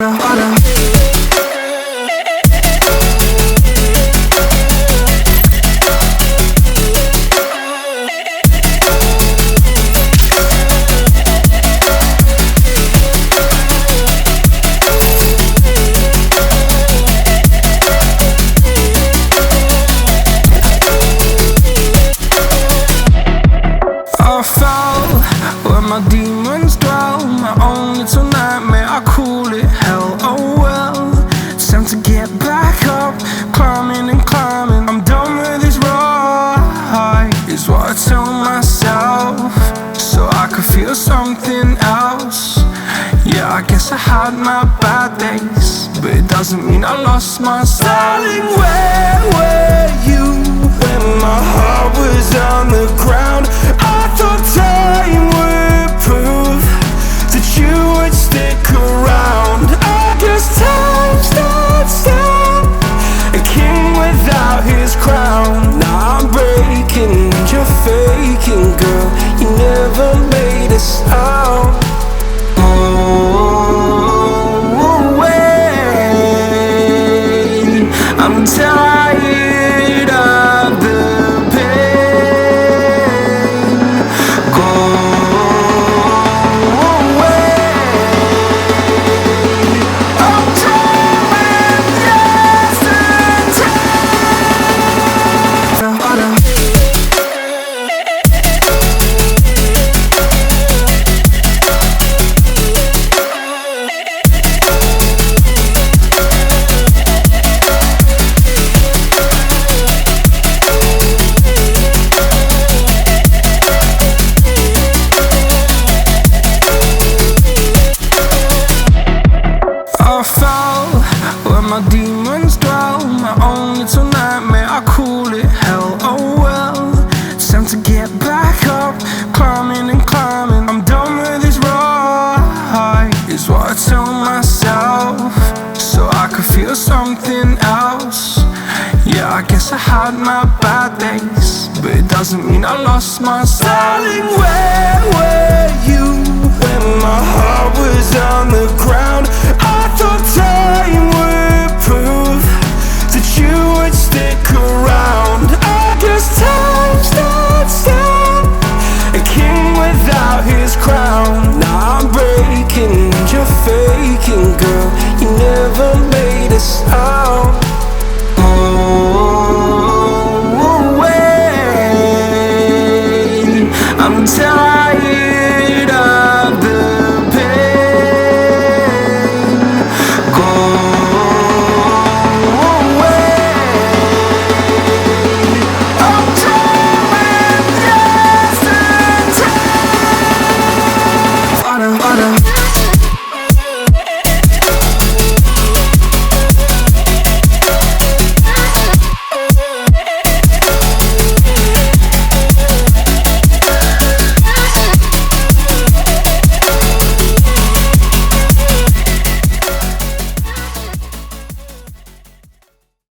I fell where my demons dwell, my own little nightmare, I call it hell. Oh well, it's time to get back up, climbing and climbing. I'm done with this ride, is what I tell myself, so I could feel something else. Yeah, I guess I had my bad days, but it doesn't mean I lost myself. Darling, where were you when my heart was on the ground? I thought time would prove that you would stick around. I guess time stood still, a king without his crown. Now I'm breaking and you're faking, girl. You never made a sound. I'm tired of the pain. Go away. I'm done with yesterday. I fell where my demons dwell, my own little nightmare, I call it hell. Oh well, it's time to get back up, climbing and climbing. I'm done with this ride, is what I tell myself, so I could feel something else. Yeah, I guess I had my bad days, but it doesn't mean I lost myself. Darling, where were you when my heart was on the ground? I thought time would prove that you would stick around. I guess time stood still, a king without his crown. Now I'm breaking and you're faking, girl. You never made a sound. I'm tired of the pain. Go